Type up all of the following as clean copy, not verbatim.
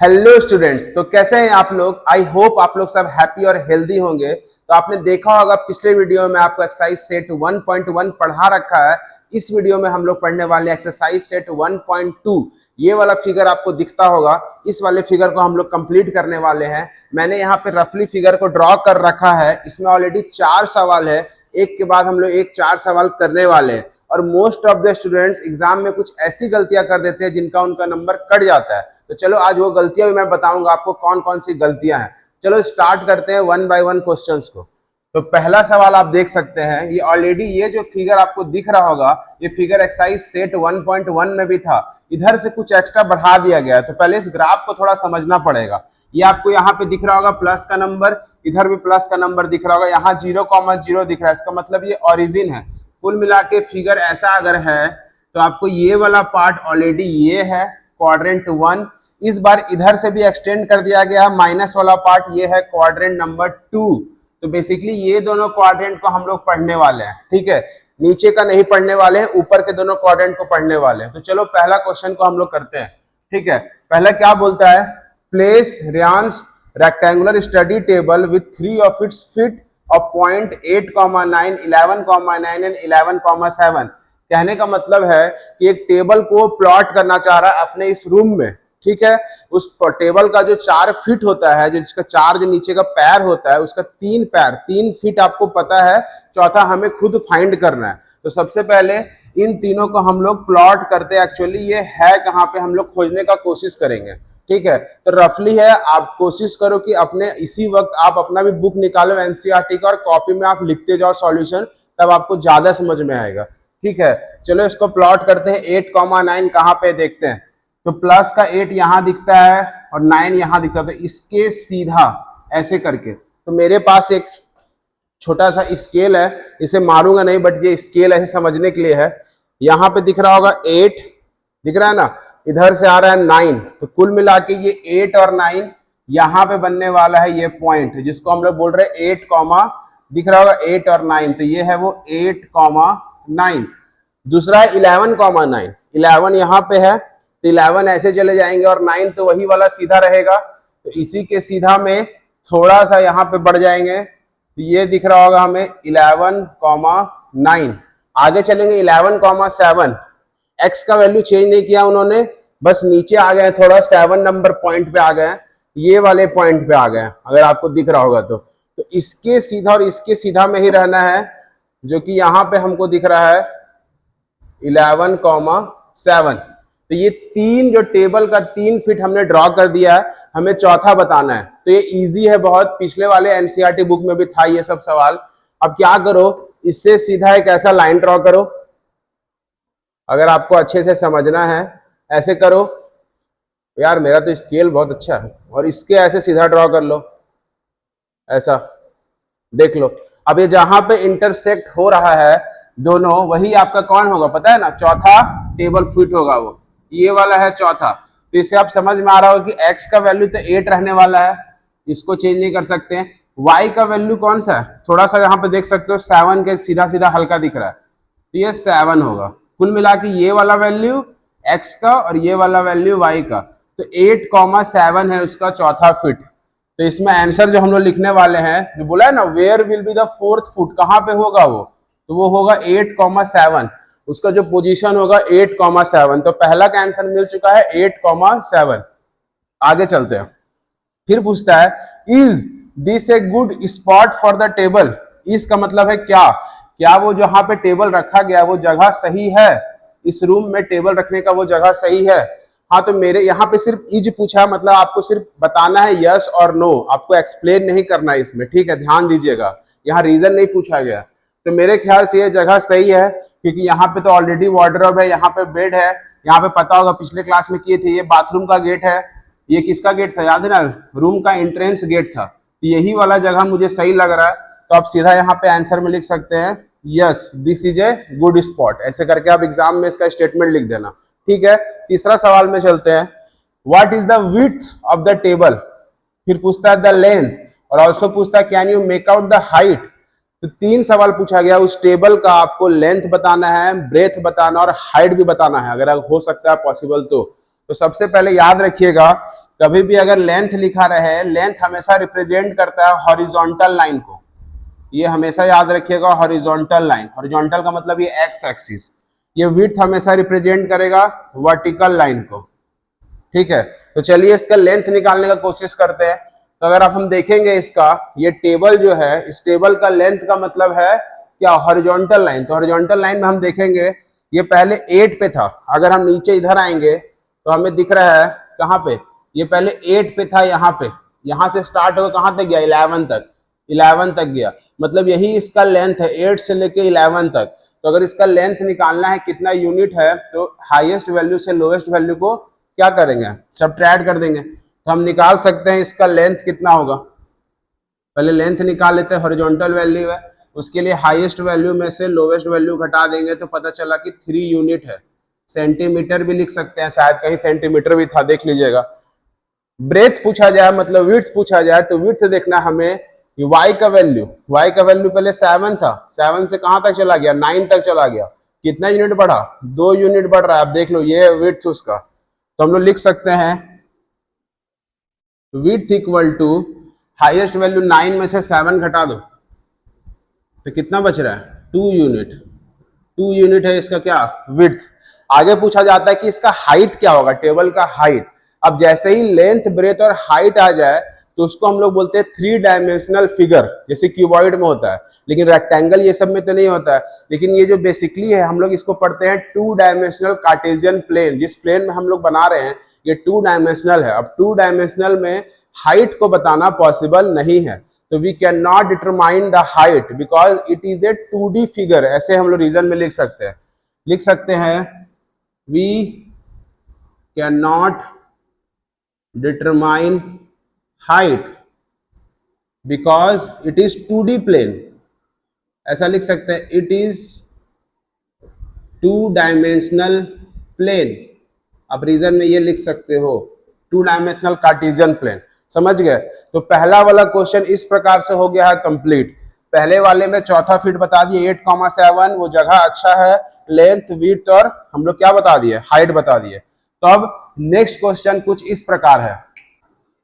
Hello students, तो कैसे हैं आप लोग। आई होप आप लोग सब हैप्पी और हेल्दी होंगे। तो आपने देखा होगा पिछले वीडियो में आपको एक्सरसाइज सेट 1.1 पढ़ा रखा है। इस वीडियो में हम लोग पढ़ने वाले एक्सरसाइज सेट 1.2। ये वाला फिगर आपको दिखता होगा, इस वाले फिगर को हम लोग कंप्लीट करने वाले हैं। मैंने यहाँ पे रफली फिगर को ड्रॉ कर रखा है। इसमें ऑलरेडी 4 सवाल है, एक के बाद हम लोग एक 4 सवाल करने वाले हैं। और most of the students exam में कुछ ऐसी गलतियां कर देते हैं जिनका उनका नंबर कट जाता है। तो चलो आज वो गलतियां भी मैं बताऊंगा आपको कौन कौन सी गलतियां हैं। चलो स्टार्ट करते हैं वन बाय वन क्वेश्चंस को। तो पहला सवाल आप देख सकते हैं, ये ऑलरेडी ये जो फिगर आपको दिख रहा होगा, ये फिगर एक्सरसाइज सेट 1.1 में भी था। इधर से कुछ एक्स्ट्रा बढ़ा दिया गया है, तो पहले इस ग्राफ को थोड़ा समझना पड़ेगा। ये आपको यहाँ पे दिख रहा होगा प्लस का नंबर, इधर भी प्लस का नंबर दिख रहा होगा, यहाँ 0,0 दिख रहा है। इसका मतलब ये ओरिजिन है। कुल मिला के फिगर ऐसा अगर है तो आपको ये वाला पार्ट ऑलरेडी ये है क्वाड्रेंट 1। इस बार इधर से भी एक्सटेंड कर दिया गया, माइनस वाला पार्ट ये है क्वाड्रेंट नंबर 2। तो बेसिकली ये दोनों क्वाड्रेंट को हम लोग पढ़ने वाले हैं, ठीक है। नीचे का नहीं पढ़ने वाले हैं, ऊपर के दोनों क्वाड्रेंट को पढ़ने वाले हैं। तो चलो पहला क्वेश्चन को हम लोग करते हैं, ठीक है। पहला क्या बोलता है, प्लेस रेयांस rectangular study table with 3 of its feet of point 8,9, 11,9 and 11,7। कहने का मतलब है कि एक टेबल को प्लॉट करना चाह रहा है अपने इस रूम में, ठीक है। उस टेबल का जो 4 फीट होता है, जो जिसका 4 जो नीचे का पैर होता है, उसका 3 पैर 3 फीट आपको पता है, चौथा हमें खुद फाइंड करना है। तो सबसे पहले इन तीनों को हम लोग प्लॉट करते हैं। एक्चुअली ये है कहाँ पे, हम लोग खोजने का कोशिश करेंगे, ठीक है। तो रफली है, आप कोशिश करो कि अपने इसी वक्त आप अपना भी बुक निकालो एनसीईआरटी का और कॉपी में आप लिखते जाओ सॉल्यूशन, तब आपको ज्यादा समझ में आएगा, ठीक है। चलो इसको प्लॉट करते हैं। 8,9 कहाँ पे देखते हैं, तो प्लस का 8 यहाँ दिखता है और 9 यहाँ दिखता है। तो इसके सीधा ऐसे करके, तो मेरे पास एक छोटा सा स्केल है, इसे मारूंगा नहीं बट ये स्केल ऐसे समझने के लिए है। यहाँ पे दिख रहा होगा 8, दिख रहा है ना, इधर से आ रहा है 9। तो कुल मिला के ये 8 और 9 यहाँ पे बनने वाला है ये पॉइंट, जिसको हम लोग बोल रहे हैं 8 कॉमा, दिख रहा होगा 8 और 9। तो ये है वो 8,9। दूसरा है 11,9, 11 यहाँ पे है, तो 11 ऐसे चले जाएंगे और 9 तो वही वाला सीधा रहेगा। तो इसी के सीधा में थोड़ा सा यहाँ पे बढ़ जाएंगे, तो ये दिख रहा होगा हमें 11,9। आगे चलेंगे 11,7। एक्स का वैल्यू चेंज नहीं किया उन्होंने, बस नीचे आ गए, थोड़ा 7 नंबर पॉइंट पे आ गए, ये वाले पॉइंट पे आ गए, अगर आपको दिख रहा होगा तो इसके सीधा और इसके सीधा में ही रहना है, जो कि यहाँ पे हमको दिख रहा है 11,7। तो ये 3 जो टेबल का 3 फीट हमने ड्रॉ कर दिया है, हमें चौथा बताना है। तो ये इजी है बहुत, पिछले वाले एनसीईआरटी बुक में भी था ये सब सवाल। अब क्या करो, इससे सीधा एक ऐसा लाइन ड्रॉ करो, अगर आपको अच्छे से समझना है ऐसे करो। यार मेरा तो स्केल बहुत अच्छा है, और इसके ऐसे सीधा ड्रॉ कर लो, ऐसा देख लो। अब ये जहां पे इंटरसेक्ट हो रहा है दोनों, वही आपका कौन होगा पता है ना, चौथा टेबल फीट होगा, वो ये वाला है चौथा। तो इससे आप समझ में आ रहा होगा कि एक्स का वैल्यू तो 8 रहने वाला है, इसको चेंज नहीं कर सकते हैं। वाई का वैल्यू कौन सा है, थोड़ा सा यहाँ पे देख सकते हो 7 के सीधा सीधा हल्का दिख रहा है, तो ये 7 होगा। कुल मिला के ये वाला वैल्यू x का और ये वाला वैल्यू y का, तो 8,7 है उसका चौथा फीट। तो इसमें आंसर जो हम लोग लिखने वाले हैं, जो बोला है ना where will be the 4th foot, कहाँ पे होगा वो, तो वो होगा 8,7। उसका जो पोजीशन होगा 8,7। तो पहला का आंसर मिल चुका है 8,7। आगे चलते हैं। फिर पूछता है, is this a good spot for the table. इसका मतलब है क्या वो जहां पे टेबल रखा गया वो जगह सही है, इस रूम में टेबल रखने का वो जगह सही है। हाँ, तो मेरे यहाँ पे सिर्फ इज पूछा, मतलब आपको सिर्फ बताना है यस और नो, आपको एक्सप्लेन नहीं करना है इसमें, ठीक है, ध्यान दीजिएगा। यहाँ रीजन नहीं पूछा गया। तो मेरे ख्याल से ये जगह सही है, क्योंकि यहाँ पे तो ऑलरेडी वार्डरोब है, यहाँ पे बेड है, यहाँ पे पता होगा पिछले क्लास में किए थे, ये बाथरूम का गेट है। ये किसका गेट था याद है ना, रूम का एंट्रेंस गेट था। तो यही वाला जगह मुझे सही लग रहा है, तो आप सीधा यहाँ पे आंसर में लिख सकते हैं yes this is a good spot. ऐसे करके आप एग्जाम में इसका स्टेटमेंट लिख देना, ठीक है। तीसरा सवाल में चलते हैं। What is the width of the table. फिर पूछता है द लेंथ, और ऑल्सो पूछता है can you make out the height. तो 3 सवाल पूछा गया, उस टेबल का आपको लेंथ बताना है, ब्रेथ बताना और हाइट भी बताना है, अगर हो सकता है पॉसिबल तो। सबसे पहले याद रखिएगा कभी भी अगर लेंथ लिखा रहे, लेंथ हमेशा रिप्रेजेंट करता है हॉरिजॉन्टल लाइन को, ये हमेशा याद रखिएगा, हॉरिजॉन्टल लाइन, हॉरिजॉन्टल का मतलब ये एक्स एक्सिस, ये विड्थ हमेशा रिप्रेजेंट करेगा वर्टिकल लाइन को, ठीक है। तो चलिए इसका लेंथ निकालने का कोशिश करते हैं। तो अगर आप हम देखेंगे इसका ये टेबल जो है, इस टेबल का लेंथ का मतलब है क्या, हॉरिजॉन्टल लाइन। तो हॉरिजॉन्टल लाइन में हम देखेंगे ये पहले 8 पे था, अगर हम नीचे इधर आएंगे तो हमें दिख रहा है कहाँ पे, ये पहले 8 पे था यहाँ पे, यहाँ से स्टार्ट होकर कहाँ तक गया, 11 तक, 11 तक गया, मतलब यही इसका लेंथ है 8 से लेके 11 तक। तो अगर इसका लेंथ निकालना है कितना यूनिट है, तो हाईएस्ट वैल्यू से लोएस्ट वैल्यू को क्या करेंगे, सब्ट्रैक्ट कर देंगे। तो हम निकाल सकते हैं इसका लेंथ कितना होगा, पहले लेंथ निकाल लेते हैं, हॉरिजॉन्टल वैल्यू है, उसके लिए हाईएस्ट वैल्यू में से लोवेस्ट वैल्यू घटा देंगे तो पता चला कि 3 यूनिट है। सेंटीमीटर भी लिख सकते हैं, शायद कहीं सेंटीमीटर भी था, देख लीजिएगा। ब्रेथ पूछा जाए मतलब विड्थ पूछा जाए तो विड्थ देखना हमें, y का वैल्यू, y का वैल्यू पहले 7 था, 7 से कहां तक चला गया, 9 तक चला गया, कितना यूनिट बढ़ा, 2 यूनिट बढ़ रहा है। आप देख लो ये विड्थ उसका, तो हम लोग लिख सकते हैं width equal to highest value 9 में से 7 घटा दो तो कितना बच रहा है, 2 यूनिट, 2 यूनिट है इसका क्या, विड्थ। आगे पूछा जाता है कि इसका हाइट क्या होगा, टेबल का हाइट। अब जैसे ही लेंथ ब्रेथ और हाइट आ जाए तो उसको हम लोग बोलते हैं 3 डायमेंशनल फिगर, जैसे क्यूबॉइड में होता है, लेकिन रेक्टेंगल ये सब में तो नहीं होता है। लेकिन ये जो बेसिकली है हम लोग इसको पढ़ते हैं 2 डायमेंशनल कार्टेशियन प्लेन, जिस प्लेन में हम लोग बना रहे हैं ये 2 डायमेंशनल है। अब 2 डायमेंशनल में हाइट को बताना पॉसिबल नहीं है, तो we can not determine the height because it is a 2D figure. ऐसे हम लोग रीजन में लिख सकते हैं we can not determine height because it is 2D plane, ऐसा लिख सकते हैं, इट इज 2 डायमेंशनल प्लेन। आप रीजन में ये लिख सकते हो 2 डायमेंशनल कार्टेशियन प्लेन, समझ गए। तो पहला वाला क्वेश्चन इस प्रकार से हो गया है कंप्लीट। पहले वाले में चौथा फीट बता दिए 8,7, वो जगह अच्छा है, लेंथ विड्थ और हम लोग क्या बता दिए, हाइट बता दिए। तो अब नेक्स्ट क्वेश्चन कुछ इस प्रकार है।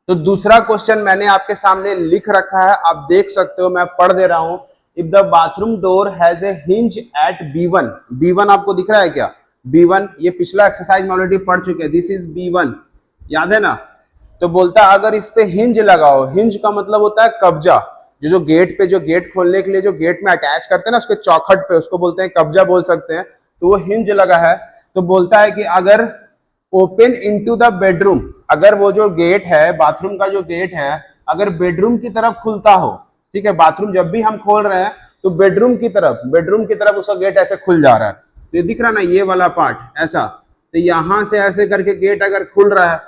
तो दूसरा क्वेश्चन मैंने आपके सामने लिख रखा है, आप देख सकते हो, मैं पढ़ दे रहा हूं। If the bathroom door has a hinge at B1, B1 आपको दिख रहा है क्या, B1, ये पिछला एक्सरसाइज में ऑलरेडी पढ़ चुके हैं, दिस इज B1, याद है ना। तो बोलता है अगर इस पे हिंज लगाओ, हिंज का मतलब होता है कब्जा, जो गेट पे, जो गेट खोलने के लिए जो गेट में अटैच करते हैं ना उसके चौखट पे, उसको बोलते हैं कब्जा बोल सकते हैं, तो वो हिंज लगा है। तो बोलता है कि अगर ओपन इनटू द बेडरूम, अगर वो जो गेट है, बाथरूम का जो गेट है, अगर बेडरूम की तरफ खुलता हो, ठीक है, बाथरूम जब भी हम खोल रहे हैं तो बेडरूम की तरफ उसका गेट ऐसे खुल जा रहा है, तो ये दिख रहा है ना, ये वाला पार्ट ऐसा, तो यहां से ऐसे करके गेट अगर खुल रहा है,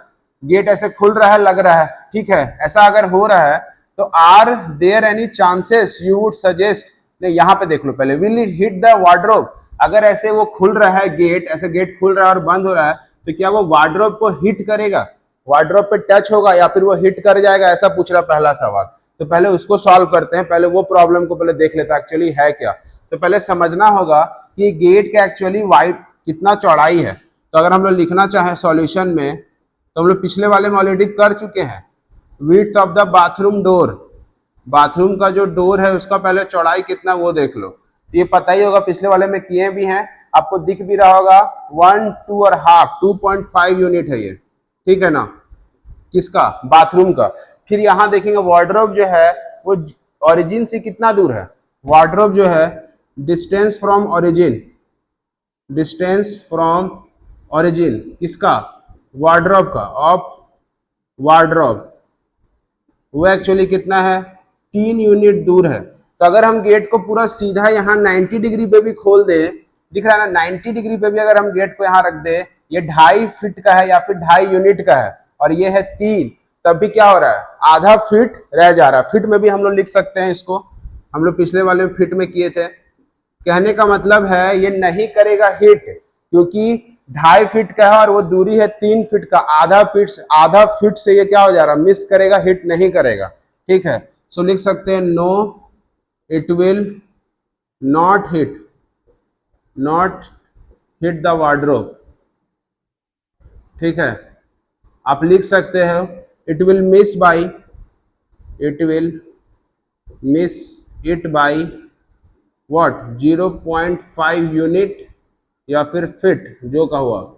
गेट ऐसे खुल रहा है, लग रहा है, ठीक है, ऐसा अगर हो रहा है तो are there any chances you would suggest, नहीं यहाँ पे देख लो पहले, will it hit the wardrobe, अगर ऐसे वो खुल रहा है गेट, ऐसे गेट खुल रहा है और बंद हो रहा है, तो क्या वो वार्डरोब को हिट करेगा, वार्डरोब पे टच होगा या फिर वो हिट कर जाएगा, ऐसा पूछ रहा पहला सवाल। तो पहले उसको सॉल्व करते हैं, पहले वो प्रॉब्लम को पहले देख लेते हैं एक्चुअली है क्या। तो पहले समझना होगा कि गेट का एक्चुअली वाइड कितना चौड़ाई है। तो अगर हम लोग लिखना चाहें सॉल्यूशन में, तो हम लोग पिछले वाले में ऑलरेडी कर चुके हैं, width of the bathroom door, bathroom का जो डोर है उसका पहले चौड़ाई कितना वो देख लो, ये पता ही होगा, पिछले वाले में किए भी हैं, आपको दिख भी रहा होगा 1, 2 और हाफ, 2.5 यूनिट है ये, ठीक है ना, किसका, बाथरूम का। फिर यहां देखेंगे वार्डरोब जो है वो ओरिजिन से कितना दूर है, वार्डरोब जो है distance from origin, distance from origin किसका, वार्डरोब का, ऑफ वार्डरोब, वो एक्चुअली कितना है, 3 यूनिट दूर है। तो अगर हम गेट को पूरा सीधा यहाँ 90 डिग्री पे भी खोल दे, दिख रहा है ना, 90 डिग्री पे भी अगर हम गेट को यहाँ रख दे, ये 2.5 फीट का है या फिर 2.5 यूनिट का है और ये है 3, तब भी क्या हो रहा है, आधा फीट रह जा रहा है। फीट में भी हम लोग लिख सकते हैं इसको, हम लोग पिछले वाले में फीट में किए थे। कहने का मतलब है ये नहीं करेगा हिट, क्योंकि 2.5 फीट का है और वो दूरी है 3 फीट का, आधा फीट से ये क्या हो जा रहा है, मिस करेगा, हिट नहीं करेगा, ठीक है। सो लिख सकते हैं no it will not hit the wardrobe, ठीक है। आप लिख सकते हो it will miss by, it will miss it by what 0.5 unit या फिर फिट, जो का हुआ।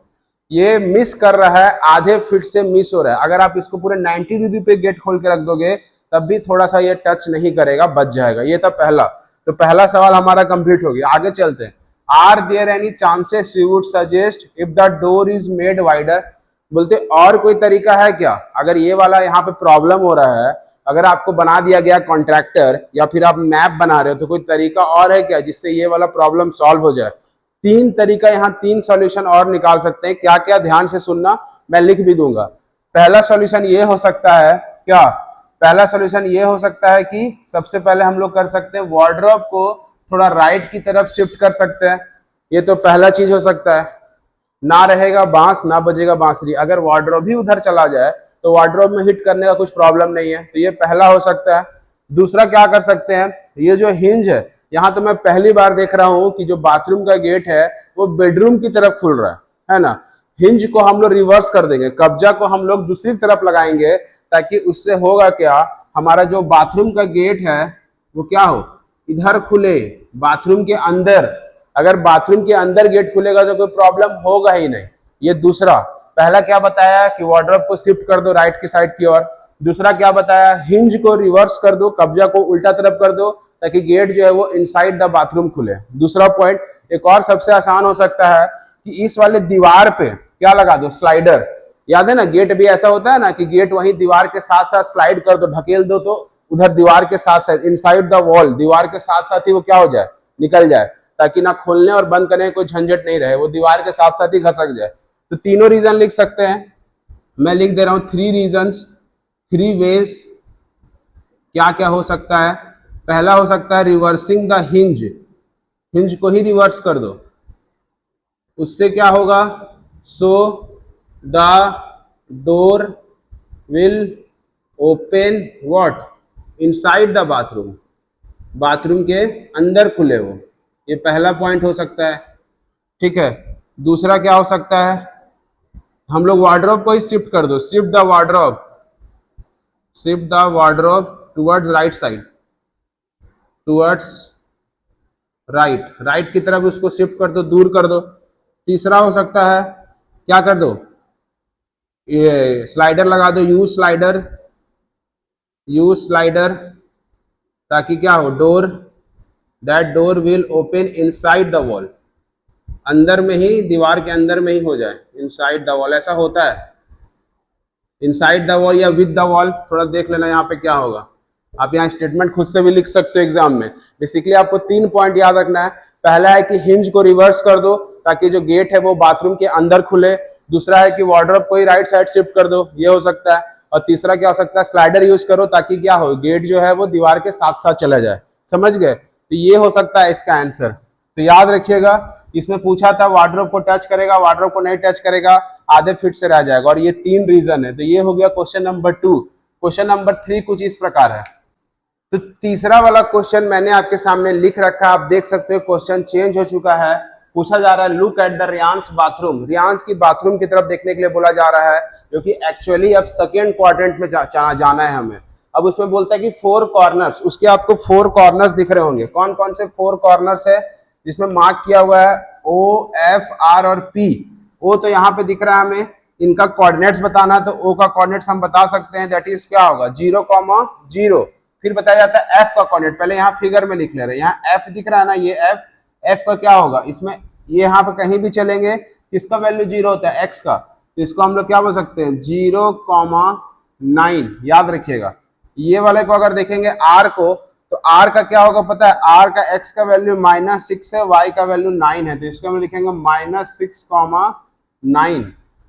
ये मिस कर रहा है, आधे फिट से मिस हो रहा है। अगर आप इसको पूरे 90 डिग्री पे गेट खोल के रख दोगे तब भी थोड़ा सा ये टच नहीं करेगा, बच जाएगा। ये था पहला। तो पहला सवाल हमारा कंप्लीट हो गया। आगे चलते हैं। Are there any chances you would suggest if the door is made wider? बोलते और कोई तरीका है क्या, अगर ये वाला यहाँ पे प्रॉब्लम हो रहा है, अगर आपको बना दिया गया कॉन्ट्रैक्टर या फिर आप मैप बना रहे हो, तो कोई तरीका और है क्या जिससे ये वाला प्रॉब्लम सॉल्व हो जाए? तीन तरीका, यहाँ तीन सॉल्यूशन और निकाल सकते हैं। क्या क्या, ध्यान से सुनना, मैं लिख भी दूंगा। पहला सॉल्यूशन ये हो सकता है क्या, पहला सॉल्यूशन ये हो सकता है कि सबसे पहले हम लोग कर सकते हैं वार्डरोब को थोड़ा राइट की तरफ शिफ्ट कर सकते हैं। ये तो पहला चीज हो सकता है। ना रहेगा बांस, ना बजेगा बांसुरी। अगर वार्डरोब भी उधर चला जाए तो वार्डरोब में हिट करने का कुछ प्रॉब्लम नहीं है, तो ये पहला हो सकता है। दूसरा क्या कर सकते हैं, ये जो हिंज है, यहाँ तो मैं पहली बार देख रहा हूं कि जो बाथरूम का गेट है वो बेडरूम की तरफ खुल रहा है ना। हिंज को हम लोग रिवर्स कर देंगे, कब्जा को हम लोग दूसरी तरफ लगाएंगे, ताकि उससे होगा क्या, हमारा जो बाथरूम का गेट है वो क्या हो, इधर खुले, बाथरूम के अंदर। अगर बाथरूम के अंदर गेट खुलेगा तो कोई प्रॉब्लम होगा ही नहीं। ये दूसरा। पहला क्या बताया कि वार्डरोब को शिफ्ट कर दो राइट की साइड की ओर। दूसरा क्या बताया, हिंज को रिवर्स कर दो, कब्जा को उल्टा तरफ कर दो, ताकि गेट जो है वो इनसाइड द बाथरूम खुले। दूसरा पॉइंट। एक और सबसे आसान हो सकता है कि इस वाले दीवार पे क्या लगा दो, स्लाइडर। याद है ना, गेट भी ऐसा होता है ना कि गेट वहीं दीवार के साथ साथ स्लाइड कर दो, ढकेल दो, तो उधर दीवार के साथ साथ इनसाइड द वॉल, दीवार के साथ साथ ही वो क्या हो जाए, निकल जाए, ताकि ना खोलने और बंद करने कोई झंझट नहीं रहे, वो दीवार के साथ साथ ही घसक जाए। तो तीनों रीजन लिख सकते हैं। मैं लिख दे रहा हूं 3 रीजंस, 3 वेज। क्या क्या हो सकता है? पहला हो सकता है रिवर्सिंग द हिंज, हिंज को ही रिवर्स कर दो। उससे क्या होगा, so the door will open what, inside the bathroom, bathroom के अंदर खुले वो। ये पहला पॉइंट हो सकता है। ठीक है। दूसरा क्या हो सकता है, हम लोग वार्डरोब को ही शिफ्ट कर दो, shift the wardrobe, shift the wardrobe towards right side, towards right, right की तरफ उसको शिफ्ट कर दो, दूर कर दो। तीसरा हो सकता है क्या कर दो, ये स्लाइडर लगा दो, यू स्लाइडर, यू स्लाइडर, ताकि क्या हो, door, that door will open inside the wall, अंदर में ही, दीवार के अंदर में ही हो जाए, इनसाइड द वॉल। ऐसा होता है इनसाइड द वॉल या विद द वॉल, थोड़ा देख लेना यहाँ पे क्या होगा। आप यहाँ स्टेटमेंट खुद से भी लिख सकते हो एग्जाम में। बेसिकली आपको 3 पॉइंट याद रखना है। पहला है कि हिंज को रिवर्स कर दो ताकि जो गेट है वो बाथरूम के अंदर खुले। दूसरा है कि वार्डरोब को ही राइट साइड शिफ्ट कर दो, ये हो सकता है। और तीसरा क्या हो सकता है, स्लाइडर यूज करो ताकि क्या हो, गेट जो है वो दीवार के साथ साथ चला जाए। समझ गए? तो ये हो सकता है इसका आंसर। तो याद रखिएगा, इसमें पूछा था वार्डरोब को टच करेगा, वार्डरोब को नहीं टच करेगा, आधे फिट से रह जाएगा, और ये 3 रीजन है। तो ये हो गया क्वेश्चन नंबर 2। क्वेश्चन नंबर 3 कुछ इस प्रकार है। तो तीसरा वाला क्वेश्चन मैंने आपके सामने लिख रखा, आप देख सकते हो क्वेश्चन चेंज हो चुका है। पूछा जा रहा है लुक एट द रियांस बाथरूम, रियांस की बाथरूम की तरफ देखने के लिए बोला जा रहा है, जो कि एक्चुअली अब सेकेंड क्वाड्रेंट में जाना है हमें। अब उसमें बोलता है कि 4 कॉर्नर्स, उसके आपको 4 कॉर्नर्स दिख रहे होंगे। कौन कौन से 4 कॉर्नर्स है, जिसमें मार्क किया हुआ है O, F, R और P। O तो यहाँ पे दिख रहा है हमें, इनका कोऑर्डिनेट्स बताना है, तो O का कोऑर्डिनेट्स हम बता सकते हैं, दैट इज क्या होगा 0,0। फिर बताया जाता है F का कोऑर्डिनेट, पहले यहाँ फिगर में लिख ले रहे हैं, यहाँ F दिख रहा है ना, ये F का क्या होगा, इसमें ये यहाँ पे कहीं भी चलेंगे, किसका वैल्यू 0 होता है, X का, तो इसको हम लोग क्या बोल सकते हैं 0,9। याद रखिएगा। ये वाले को अगर देखेंगे R को, तो R का क्या होगा पता है, R का X का वैल्यू -6 है, Y का वैल्यू 9 है, तो इसको हम लिखेंगे -6,9।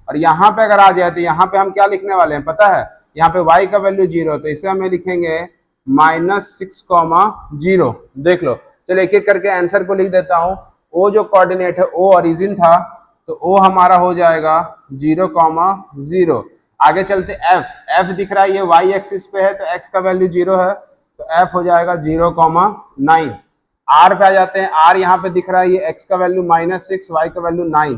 और यहाँ पे अगर आ जाए तो यहाँ पे हम क्या लिखने वाले हैं पता है, यहाँ पे Y का वैल्यू 0 है, तो इसे हमें लिखेंगे -6,0। देख लो, चलो एक एक करके आंसर को लिख देता हूँ। O जो कोऑर्डिनेट है, O ओरिजिन था, तो O हमारा हो जाएगा 0,0। आगे चलते F दिख रहा है, ये Y एक्सिस पे है, तो X का वैल्यू 0 है, तो F हो जाएगा 0,9। R पे आ जाते हैं, R यहाँ पे दिख रहा है, ये X का वैल्यू -6, Y का वैल्यू 9,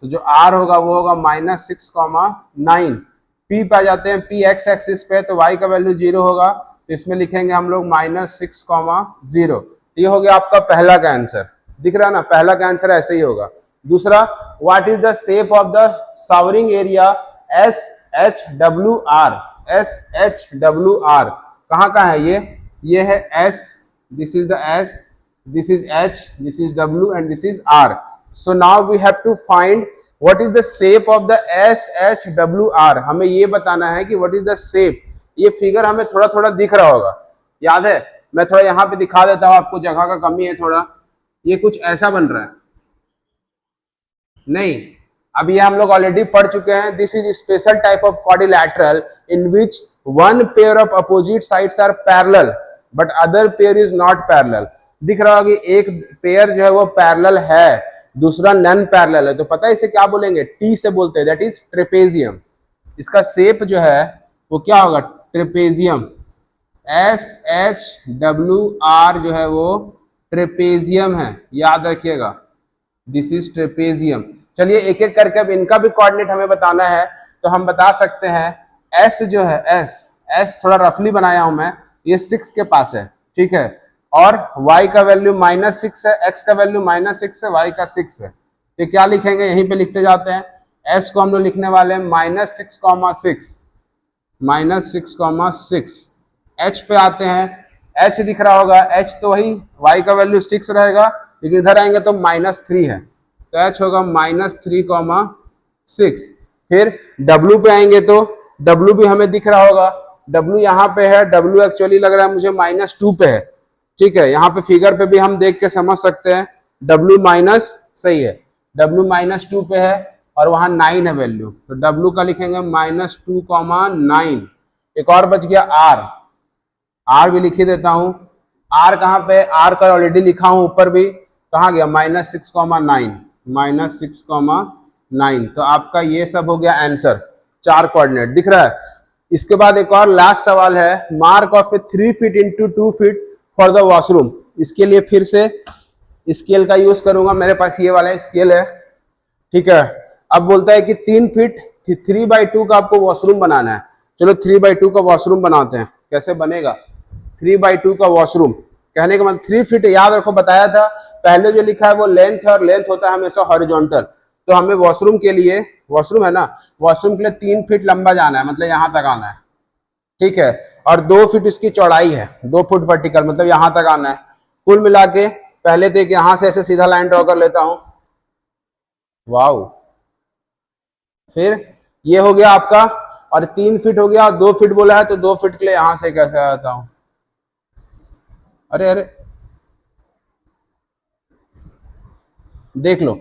तो जो R होगा वो होगा -6,9। p पे आ जाते हैं, p x एक्सिस पे, तो y का वैल्यू 0 होगा, तो इसमें लिखेंगे हम लोग -6,0। ये हो गया आपका पहला का आंसर, दिख रहा है ना, पहला का आंसर ऐसे ही होगा। दूसरा, what is the shape of the showering area SHWR? SHWR कहाँ का है ये है S, this is the S, this is H, this is W and this is R. So now we have to find what is the shape of the SHWR. हमें ये बताना है कि what is the shape. ये figure हमें थोड़ा थोड़ा दिख रहा होगा, याद है? मैं थोड़ा यहाँ पे दिखा देता हूँ, आपको जगह का कमी है थोड़ा। ये कुछ ऐसा बन रहा है, नहीं, अब ये हम लोग ऑलरेडी पढ़ चुके हैं। This is special type of quadrilateral in which one pair of opposite sides are parallel but other pair is not parallel. दिख रहा होगा कि एक पेयर जो है वो पैरेलल है, दूसरा नॉन पैरेलल है, तो पता है इसे क्या बोलेंगे? टी से बोलते हैं, दैट इज ट्रेपेजियम। इसका शेप जो है वो क्या होगा? ट्रेपेजियम। SHWR जो है वो ट्रेपेजियम है, याद रखिएगा, दिस इज ट्रेपेजियम। चलिए एक एक करके अब इनका भी कोऑर्डिनेट हमें बताना है, तो हम बता सकते हैं S जो है S थोड़ा रफली बनाया हूं मैं, ये 6 के पास है, ठीक है, और y का वैल्यू -6 है, x का वैल्यू -6 है, y का 6 है, तो क्या लिखेंगे? यहीं पे लिखते जाते हैं। s को हम लोग लिखने वाले हैं -6,6 h पे आते हैं, h दिख रहा होगा, h तो वही y का वैल्यू 6 रहेगा, लेकिन इधर आएंगे तो -3 है, तो h होगा -3,6। फिर w पे आएंगे तो w भी हमें दिख रहा होगा, w यहाँ पे है, w एक्चुअली लग रहा है मुझे -2 पे है, ठीक है, यहाँ पे फिगर पे भी हम देख के समझ सकते हैं, w माइनस सही है, w -2 पे है और वहां 9 है वैल्यू, तो w का लिखेंगे -2,9। एक और बच गया r भी लिख ही देता हूं। r कहाँ पे? r का ऑलरेडी लिखा हूं ऊपर भी, कहाँ गया? -6,9। तो आपका ये सब हो गया आंसर, 4 कोऑर्डिनेट दिख रहा है। इसके बाद एक और लास्ट सवाल है, mark of A 3 feet into 2 feet for the washroom. इसके लिए फिर से स्केल का यूज करूंगा, मेरे पास ये वाला स्केल है, ठीक है। अब बोलता है कि 3 फीट 3/2 का आपको वॉशरूम बनाना है। चलो 3/2 का वॉशरूम बनाते हैं, कैसे बनेगा 3/2 का वॉशरूम? कहने का मतलब 3 फीट, याद रखो बताया था पहले जो लिखा है वो लेंथ है, और लेंथ होता है हमेशा हॉरिजॉन्टल, तो हमें वॉशरूम के लिए, वॉशरूम है ना, वॉशरूम के लिए 3 फीट लंबा जाना है, मतलब यहां तक आना है, ठीक है, और 2 फीट इसकी चौड़ाई है, 2 फुट वर्टिकल, मतलब यहां तक आना है। कुल मिला के पहले तो यहां से ऐसे सीधा लाइन ड्रॉ कर लेता हूं, वाओ, फिर ये हो गया आपका, और 3 फीट हो गया, और 2 फीट बोला है तो 2 फीट के लिए यहां से कैसे आता हूं, अरे देख लो,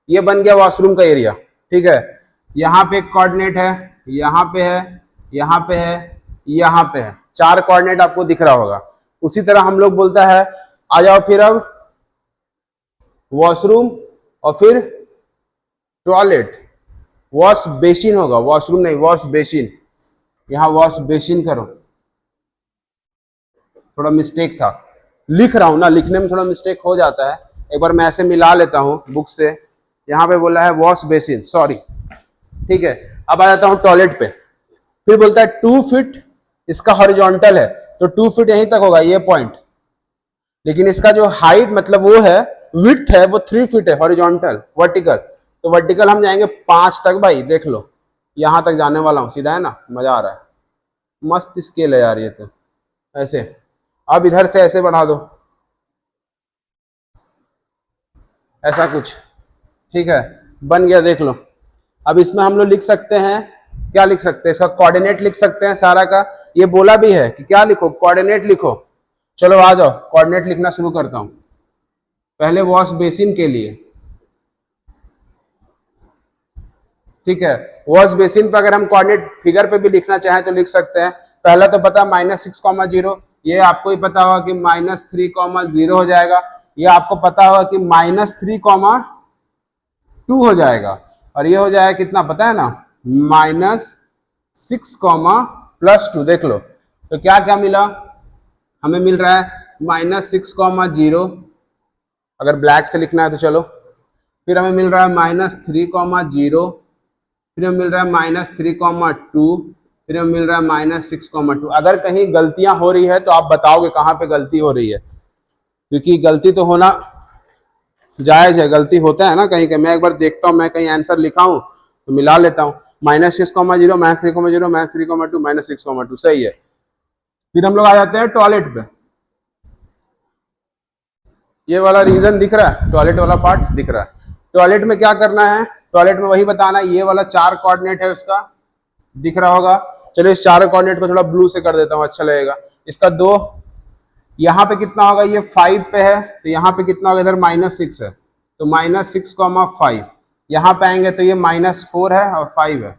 ये बन गया वॉशरूम का एरिया, ठीक है। यहाँ पे एक कोऑर्डिनेट है, यहाँ पे है, यहाँ पे है, यहाँ पे है, 4 कोऑर्डिनेट आपको दिख रहा होगा। उसी तरह हम लोग बोलता है, आ जाओ फिर अब वॉशरूम और फिर टॉयलेट, वॉश बेसिन होगा, वॉशरूम नहीं, वॉश बेसिन, यहां वॉश बेसिन करो, थोड़ा मिस्टेक था, लिख रहा हूं ना, लिखने में थोड़ा मिस्टेक हो जाता है, एक बार मैं ऐसे मिला लेता हूं बुक से। यहां पे बोला है वॉश बेसिन, सॉरी, ठीक है। अब आ जाता हूं टॉयलेट पे, फिर बोलता है 2 फीट इसका हॉरिजॉन्टल है, तो 2 फीट यहीं तक होगा, ये पॉइंट, लेकिन इसका जो हाइट मतलब वो है, विड्थ है वो 3 फीट है, हॉरिजॉन्टल, वर्टिकल, तो वर्टिकल हम जाएंगे 5 तक, भाई देख लो, यहां तक जाने वाला हूं, सीधा है ना, मजा आ रहा है, मस्त स्केल है यार ये तो, ऐसे। अब इधर से ऐसे बढ़ा दो, ऐसा कुछ, ठीक है, बन गया, देख लो। अब इसमें हम लोग लिख सकते हैं, क्या लिख सकते हैं? इसका कोऑर्डिनेट लिख सकते हैं सारा का, ये बोला भी है कि क्या लिखो, कोऑर्डिनेट लिखो। चलो आ जाओ, कोऑर्डिनेट लिखना शुरू करता हूं। पहले वॉश बेसिन के लिए, ठीक है, वॉश बेसिन पर अगर हम कोऑर्डिनेट फिगर पे भी लिखना चाहें तो लिख सकते हैं। पहला तो पता -6,0, ये आपको ही पता होगा कि -3,0 हो जाएगा, ये आपको पता होगा कि -3,2 हो जाएगा, और ये हो जाएगा कितना पता है ना, -6,+2। देख लो तो क्या क्या मिला, हमें मिल रहा है -6,0, अगर ब्लैक से लिखना है तो चलो, फिर हमें मिल रहा है -3,0, फिर हमें मिल रहा है -3,2, फिर हमें मिल रहा है -6,2। अगर कहीं गलतियां हो रही है तो आप बताओगे कहाँ पे गलती हो रही है, क्योंकि गलती तो होना जायज है, गलती होता है ना कहीं का। मैं एक बार देखता हूँ, मैं कहीं आंसर लिखा हूँ तो मिला लेता हूँ। -6,0, -3,0, -3,2, -6,2 सही है। फिर हम लोग आ जाते हैं टॉयलेट पे। ये वाला रीजन दिख रहा है, टॉयलेट वाला पार्ट दिख रहा है। टॉयलेट में क्या करना है, टॉयलेट में वही बताना है। ये वाला 4 कोऑर्डिनेट है उसका, दिख रहा होगा। चलो इस 4 कोऑर्डिनेट को थोड़ा ब्लू से कर देता हूँ, अच्छा लगेगा। इसका 2 यहाँ पे कितना होगा, ये 5 पे है तो यहाँ पे कितना होगा, इधर -6 है तो -6,5। यहाँ पे आएंगे तो ये -4 है और 5 है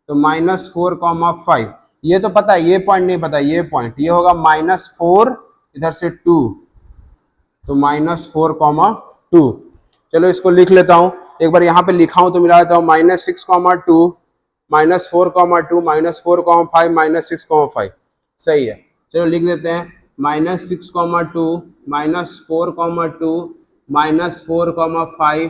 तो -4,5। ये तो पता है, ये पॉइंट नहीं पता, ये पॉइंट ये होगा -4, इधर से 2 तो -4,2। चलो इसको लिख लेता हूं, एक बार यहाँ पे लिखा हूं तो मिला लेता हूं। -6,2, -4,2, -4,5, -6,5 सही है। चलो लिख देते हैं -6,2, -4,2, -4,5,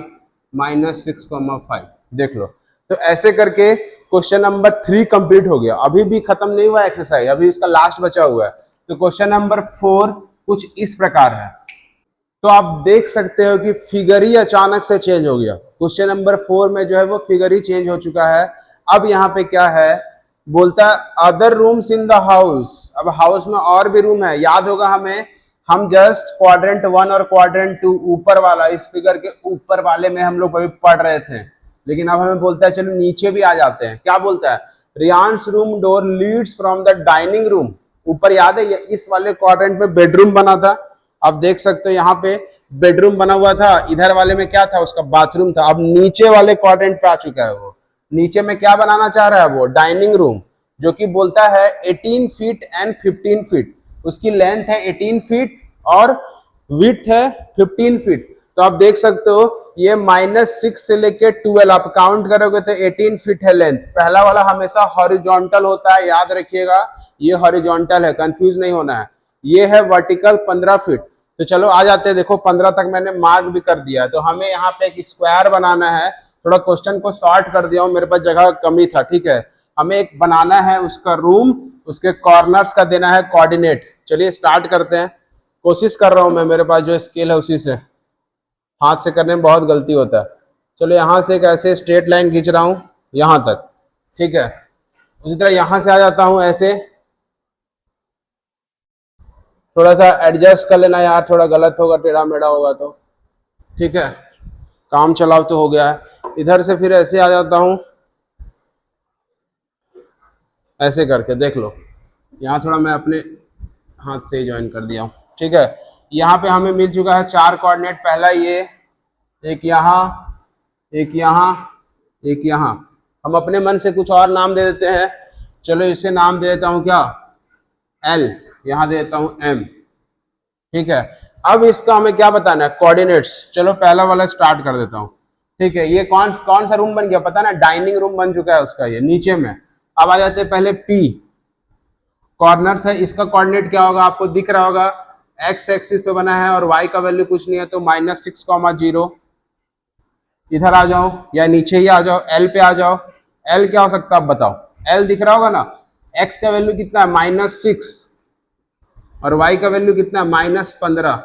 -6,5। देख लो, तो ऐसे करके क्वेश्चन नंबर 3 कंप्लीट हो गया। अभी भी खत्म नहीं हुआ एक्सरसाइज, अभी इसका लास्ट बचा हुआ है। तो क्वेश्चन नंबर 4 कुछ इस प्रकार है। तो आप देख सकते हो कि फिगर ही अचानक से चेंज हो गया। क्वेश्चन नंबर 4 में जो है वो फिगर ही चेंज हो चुका है। अब यहाँ पे क्या है, बोलता है other rooms in the house. अब हाउस में और भी रूम है, याद होगा हमें, हम जस्ट क्वाड्रेंट 1 और क्वाड्रेंट 2 ऊपर वाला, इस फिगर के ऊपर वाले में हम लोग अभी पढ़ रहे थे। लेकिन अब हमें बोलता है चलो नीचे भी आ जाते हैं। क्या बोलता है, रियांस room door leads from the dining room. ऊपर याद है, ये इस वाले क्वाड्रेंट में बेडरूम बना था। आप देख सकते हो यहाँ पे बेडरूम बना हुआ था, इधर वाले में क्या था, उसका बाथरूम था। अब नीचे वाले क्वाड्रेंट पे आ चुका है वो। नीचे में क्या बनाना चाह रहा है वो, डाइनिंग रूम, जो कि बोलता है 18 फीट एंड 15 फीट। उसकी लेंथ है 18 फीट और विड्थ है 15 फीट। तो आप देख सकते हो ये -6 से लेके 12 आप काउंट करोगे तो 18 फीट है लेंथ। पहला वाला हमेशा हॉरिजॉन्टल होता है, याद रखिएगा, ये हॉरिजॉन्टल है, कंफ्यूज नहीं होना है। ये है वर्टिकल 15 फीट। तो चलो आ जाते हैं, देखो 15 तक मैंने मार्क भी कर दिया। तो हमें यहाँ पे एक स्क्वायर बनाना है। थोड़ा क्वेश्चन को शॉर्ट कर दिया हूँ, मेरे पास जगह कमी था, ठीक है। हमें एक बनाना है उसका रूम, उसके कॉर्नर्स का देना है कोऑर्डिनेट। चलिए स्टार्ट करते हैं। कोशिश कर रहा हूं मैं, मेरे पास जो स्केल है उसी से, हाथ से करने में बहुत गलती होता है। चलो यहाँ से एक ऐसे स्ट्रेट लाइन खींच रहा हूं यहाँ तक, ठीक है। उसी तरह यहाँ से आ जाता हूं ऐसे। थोड़ा सा एडजस्ट कर लेना यार, थोड़ा गलत होगा, टेढ़ा मेढ़ा होगा तो, ठीक है। काम चलाओ तो हो गया है। इधर से फिर ऐसे आ जाता हूं, ऐसे करके देख लो। यहाँ थोड़ा मैं अपने हाथ से ही ज्वाइन कर दिया हूँ, ठीक है। यहाँ पे हमें मिल चुका है 4 कोऑर्डिनेट। पहला ये, एक यहाँ, एक यहाँ, एक यहाँ। हम अपने मन से कुछ और नाम दे देते हैं। चलो इसे नाम दे देता हूँ क्या, L, यहाँ दे देता हूँ M, ठीक है। अब इसका हमें क्या बताना है, कोऑर्डिनेट्स। चलो पहला वाला स्टार्ट कर देता हूँ, ठीक है। ये कौन सा रूम बन गया पता ना, डाइनिंग रूम बन चुका है उसका, ये नीचे में। अब आ जाते हैं पहले P, कॉर्नर्स है। इसका कोऑर्डिनेट क्या होगा, आपको दिख रहा होगा, एक्स एक्सिस पे बना है और y का वैल्यू कुछ नहीं है तो -6,0। इधर आ जाओ या नीचे ही आ जाओ, L पे आ जाओ। L क्या हो सकता है आप बताओ, L दिख रहा होगा ना, x का वैल्यू कितना है -6 और y का वैल्यू कितना है -15।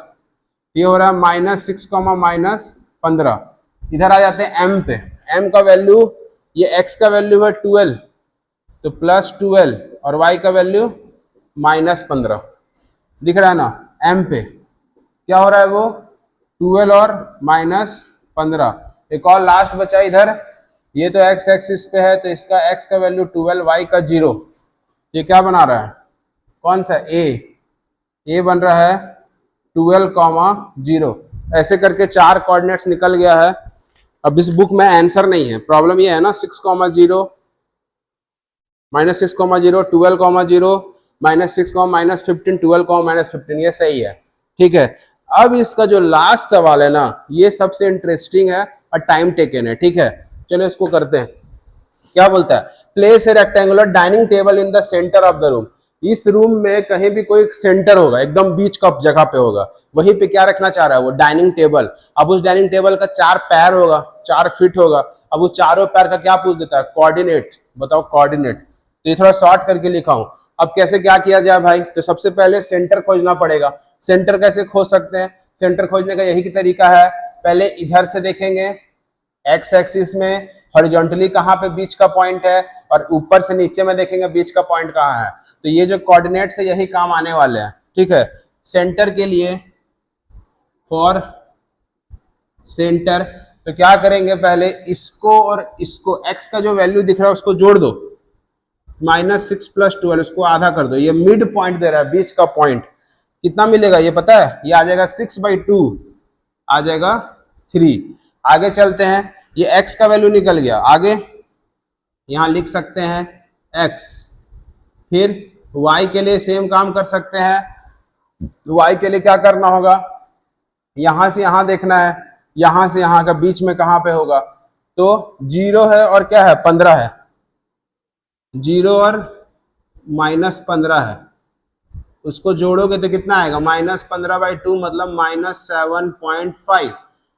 ये हो रहा है -6, -15। इधर आ जाते हैं M पे। M का वैल्यू, ये x का वैल्यू है 12 तो +12 और y का वैल्यू -15। दिख रहा है ना, M पे क्या हो रहा है वो 12 और -15। एक और लास्ट बचा इधर, ये तो x एक्सिस पे है तो इसका x का वैल्यू 12, y का 0। ये क्या बना रहा है, कौन सा, a बन रहा है 12,0। ऐसे करके 4 कोऑर्डिनेट्स निकल गया है। अब इस बुक में आंसर नहीं है, प्रॉब्लम ये है ना, 6,0, -6,0, 12,0, -6, -15, 12, -15, ये सही है, ठीक है। अब इसका जो लास्ट सवाल है ना, ये सबसे इंटरेस्टिंग है और टाइम टेकन है, ठीक है। चलो इसको करते हैं। क्या बोलता है, place a rectangular dining table in the centre of the room. इस रूम में कहीं भी कोई सेंटर होगा, एकदम बीच का जगह पे होगा, वहीं पे क्या रखना चाह रहा है वो, डाइनिंग टेबल। अब उस डाइनिंग टेबल का 4 पैर होगा, 4 फीट होगा। अब वो चारों पैर का क्या पूछ देता है, कोऑर्डिनेट, बताओ कोऑर्डिनेट। तो ये थोड़ा शॉर्ट करके लिखा हूं। अब कैसे क्या किया जाए भाई, तो सबसे पहले सेंटर खोजना पड़ेगा। सेंटर कैसे खोज सकते हैं, सेंटर खोजने का यही तरीका है, पहले इधर से देखेंगे एक्स एक्सिस में हॉरिजॉन्टली कहाँ पे बीच का पॉइंट है, और ऊपर से नीचे में देखेंगे बीच का पॉइंट कहाँ है। तो ये जो कोऑर्डिनेट्स है यही काम आने वाले हैं, ठीक है। सेंटर के लिए, फॉर सेंटर, तो क्या करेंगे, पहले इसको और इसको, x का जो वैल्यू दिख रहा है उसको जोड़ दो, -6 + 12, उसको आधा कर दो। ये मिड पॉइंट दे रहा है, बीच का पॉइंट। कितना मिलेगा ये पता है, ये आ जाएगा 6/2, आ जाएगा 3। आगे चलते हैं, ये x का वैल्यू निकल गया, आगे यहां लिख सकते हैं x। फिर y के लिए सेम काम कर सकते हैं। y के लिए क्या करना होगा, यहां से यहां देखना है, यहां से यहां का बीच में कहां पे होगा, तो 0 है और क्या है, 15 है, 0 और -15 है, उसको जोड़ोगे तो कितना आएगा, -15/2 मतलब -7.5।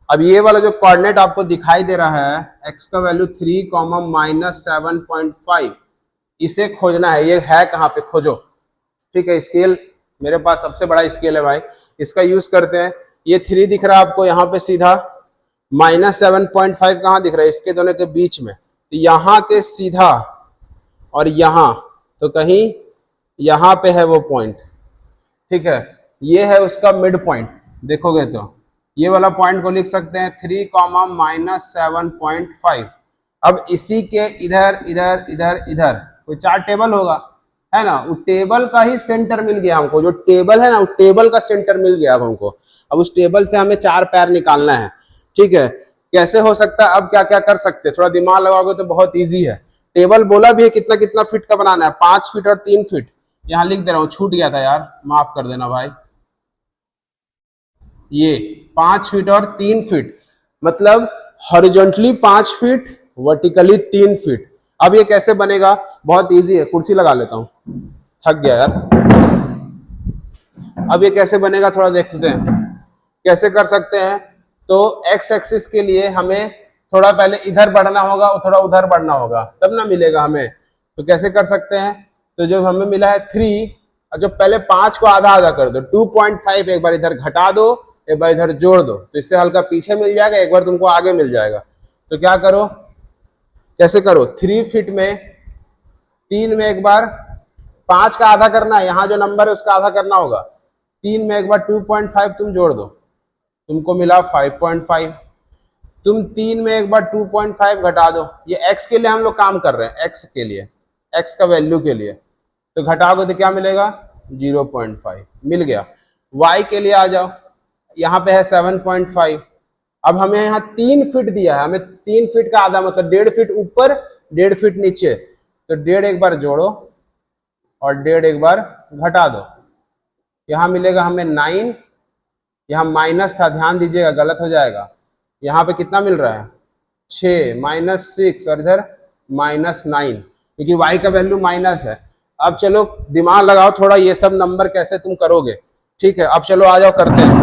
अब ये वाला जो कोऑर्डिनेट आपको दिखाई दे रहा है, x का वैल्यू 3, -7.5, इसे खोजना है। ये है कहाँ पे, खोजो, ठीक है। स्केल मेरे पास सबसे बड़ा स्केल है भाई, इसका यूज करते हैं। ये 3 दिख रहा है आपको यहाँ पे सीधा, -7.5 कहाँ दिख रहा है, इसके दोनों के बीच में, तो यहाँ के सीधा और यहाँ, तो कहीं यहाँ पे है वो पॉइंट, ठीक है। ये है उसका मिड पॉइंट, देखोगे तो ये वाला पॉइंट को लिख सकते हैं 3, -7.5। अब इसी के इधर इधर इधर इधर कोई 4 टेबल होगा, है ना, वो टेबल का ही सेंटर मिल गया हमको, जो टेबल है ना वो टेबल का सेंटर मिल गया अब हमको। अब उस टेबल से हमें 4 पैर निकालना है, ठीक है। कैसे हो सकता है, अब क्या क्या कर सकते हैं, थोड़ा दिमाग लगाओगे तो बहुत ईजी है। टेबल बोला भी है कितना कितना फीट का बनाना है, 5 फीट और 3 फीट। यहां लिख दे रहा हूं, छूट गया था यार, माफ कर देना भाई। ये 5 फीट और 3 फीट, मतलब हॉरिजॉन्टली 5 फीट, वर्टिकली 3 फीट। अब ये कैसे बनेगा, बहुत इजी है, कुर्सी लगा लेता हूं, थक गया यार। अब ये कैसे बनेगा थोड़ा देखते हैं, कैसे कर सकते हैं। तो एक्स एक्सिस के लिए हमें थोड़ा पहले इधर बढ़ना होगा और थोड़ा उधर बढ़ना होगा, तब ना मिलेगा हमें। तो कैसे कर सकते हैं, तो जो हमें मिला है 3, और जो पहले 5 को आधा आधा कर दो, 2.5 एक बार इधर घटा दो, एक बार इधर जोड़ दो, तो इससे हल्का पीछे मिल जाएगा, एक बार तुमको आगे मिल जाएगा। तो क्या करो, कैसे करो, 3 फीट में 3 में एक बार 5 का आधा करना है, यहाँ जो नंबर है उसका आधा करना होगा, 3 में एक बार 2.5 तुम जोड़ दो, तुमको मिला 5.5। तुम 3 में एक बार 2.5 घटा दो, ये x के लिए हम लोग काम कर रहे हैं, x के लिए, x का वैल्यू के लिए, तो घटाओगे तो क्या मिलेगा, 0.5 मिल गया। y के लिए आ जाओ, यहाँ पे है 7.5। अब हमें यहाँ 3 फीट दिया है, हमें 3 फीट का आधा मतलब 1.5 फीट ऊपर 1.5 फीट नीचे, तो 1.5 एक बार जोड़ो और 1.5 एक बार घटा दो, यहाँ मिलेगा हमें 9। यहाँ माइनस था, ध्यान दीजिएगा गलत हो जाएगा। यहाँ पे कितना मिल रहा है, 6 -6 और इधर -9, क्योंकि y का वैल्यू माइनस है। अब चलो दिमाग लगाओ थोड़ा, ये सब नंबर कैसे तुम करोगे, ठीक है। अब चलो आ जाओ करते हैं,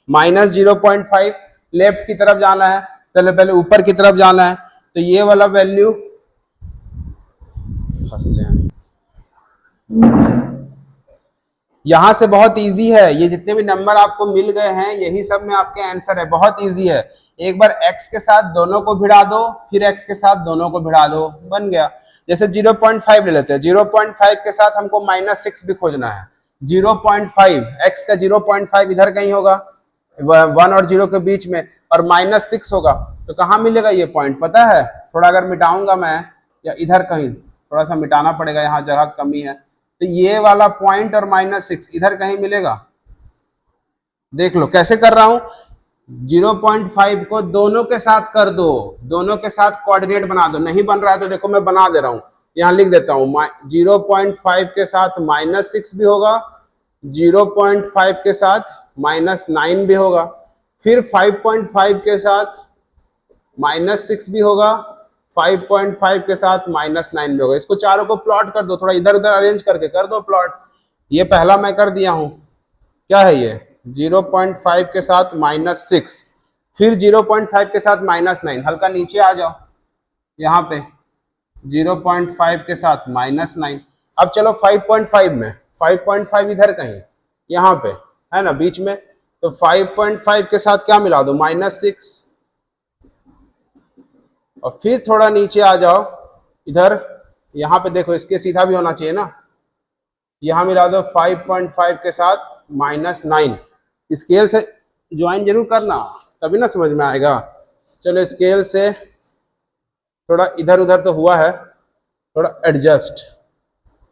-0.5 लेफ्ट की तरफ जाना है, चलो पहले ऊपर की तरफ जाना है, तो ये वाला वैल्यू फंस ले हैं। यहां से बहुत इजी है, ये जितने भी नंबर आपको मिल गए हैं यही सब में आपके आंसर है, बहुत इजी है। एक बार x के साथ दोनों को भिड़ा दो, फिर x के साथ दोनों को भिड़ा दो, बन गया। जैसे 0.5 ले लेते हैं, 0.5 के साथ हमको -6 भी खोजना है। 0.5 x का 0.5 इधर कहीं होगा, 1 और 0 के बीच में, और -6 होगा, तो कहाँ मिलेगा ये पॉइंट पता है। थोड़ा अगर मिटाऊंगा मैं, या इधर कहीं थोड़ा सा मिटाना पड़ेगा, यहाँ जगह कमी है, तो ये वाला पॉइंट और -6 इधर कहीं मिलेगा। देख लो कैसे कर रहा हूं, 0.5 को दोनों के साथ कर दो, दोनों के साथ कोऑर्डिनेट बना दो। नहीं बन रहा है तो देखो मैं बना दे रहा हूं, यहां लिख देता हूं, 0.5 के साथ -6 भी होगा, 0.5 के साथ -9 भी होगा, फिर 5.5 के साथ -6 भी होगा, 5.5 के साथ -9 भी होगा। इसको चारों को प्लॉट कर दो, थोड़ा इधर उधर अरेंज करके कर दो प्लॉट। ये पहला मैं कर दिया हूं, क्या है ये, 0.5 के साथ -6, फिर 0.5 के साथ -9, हल्का नीचे आ जाओ यहाँ पे 0.5 के साथ -9। अब चलो 5.5 में, 5.5 इधर कहीं यहाँ पे है ना बीच में, तो 5.5 के साथ क्या मिला दो -6, और फिर थोड़ा नीचे आ जाओ इधर, यहाँ पे देखो इसके सीधा भी होना चाहिए ना, यहाँ मिला दो 5.5 के साथ -9। स्केल से ज्वाइन जरूर करना तभी ना समझ में आएगा। चलो स्केल से थोड़ा इधर उधर तो हुआ है, थोड़ा एडजस्ट,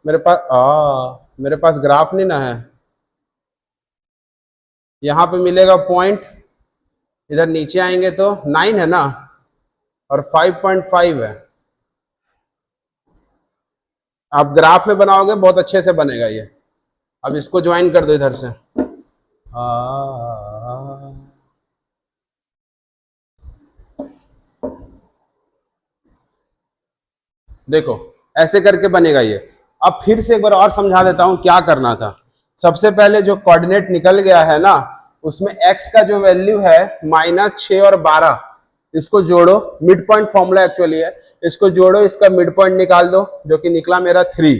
मेरे पास ग्राफ नहीं ना है, यहाँ पे मिलेगा पॉइंट, इधर नीचे आएंगे तो 9 है ना और 5.5 है। आप ग्राफ में बनाओगे बहुत अच्छे से बनेगा ये। अब इसको ज्वाइन कर दो इधर से, देखो ऐसे करके बनेगा ये। अब फिर से एक बार और समझा देता हूं क्या करना था। सबसे पहले जो कोऑर्डिनेट निकल गया है ना, उसमें x का जो वैल्यू है -6 और 12, इसको जोड़ो, मिड पॉइंट फॉर्मूला एक्चुअली है, इसको जोड़ो, इसका मिड पॉइंट निकाल दो जो कि निकला मेरा 3।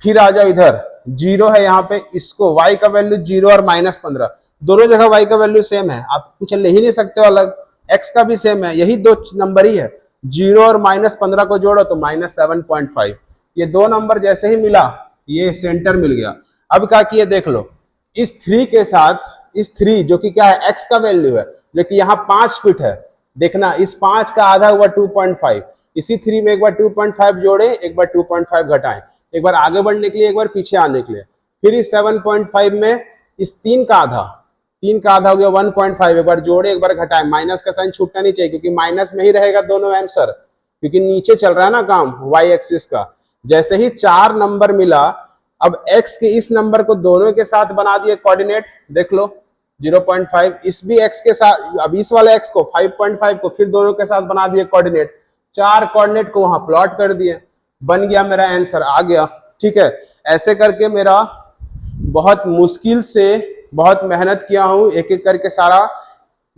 फिर आ जाओ इधर 0 है यहाँ पे, इसको y का वैल्यू 0 और -15, दोनों जगह y का वैल्यू सेम है, आप कुछ ले ही नहीं सकते हो अलग, x का भी सेम है, यही दो नंबर ही है, 0 और -15 को जोड़ो तो -7.5। ये दो नंबर जैसे ही मिला ये सेंटर मिल गया। अब क्या किए देख लो, इस 3 के साथ इस 3 जो कि क्या है x का वैल्यू है, जो कि यहाँ 5 फीट है, देखना इस 5 का आधा हुआ 2.5, इसी 3 में एक बार 2.5 जोड़े, एक बार 2.5 घटाएं, एक बार आगे बढ़ने के लिए, एक बार पीछे आने के लिए। फिर इस 7.5 में इस 3 का आधा हो गया 1.5, एक बार जोड़े एक बार घटाएं, माइनस का साइन छूटना नहीं चाहिए क्योंकि माइनस में ही रहेगा दोनों आंसर, क्योंकि नीचे चल रहा है ना काम वाई एक्सिस का। जैसे ही 4 नंबर मिला, अब x के इस नंबर को दोनों के साथ बना दिए कोऑर्डिनेट, देख लो 0.5, इस भी x के साथ, अब इस वाले x को 5.5 को फिर दोनों के साथ बना दिए कोऑर्डिनेट, 4 कोऑर्डिनेट को वहां प्लॉट कर दिए, बन गया मेरा आंसर आ गया। ठीक है, ऐसे करके मेरा बहुत मुश्किल से बहुत मेहनत किया हूं, एक एक करके सारा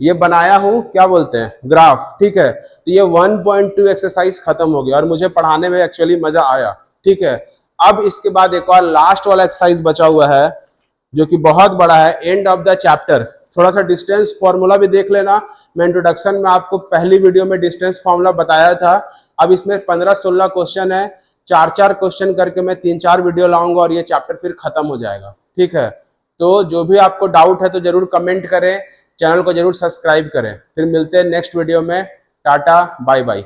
ये बनाया हूं, क्या बोलते हैं ग्राफ। ठीक है, तो ये 1.2 एक्सरसाइज खत्म हो गया और मुझे पढ़ाने में एक्चुअली मजा आया। ठीक है, अब इसके बाद एक और लास्ट वाला एक्सरसाइज बचा हुआ है जो कि बहुत बड़ा है, एंड ऑफ द चैप्टर। थोड़ा सा डिस्टेंस फॉर्मूला भी देख लेना, मैं इंट्रोडक्शन में आपको पहली वीडियो में डिस्टेंस फॉर्मूला बताया था। अब इसमें 15-16 क्वेश्चन है, 4-4 क्वेश्चन करके मैं 3-4 वीडियो लाऊंगा और ये चैप्टर फिर खत्म हो जाएगा। ठीक है, तो जो भी आपको डाउट है तो जरूर कमेंट करें, चैनल को जरूर सब्सक्राइब करें। फिर मिलते हैं नेक्स्ट वीडियो में, टाटा बाय बाय।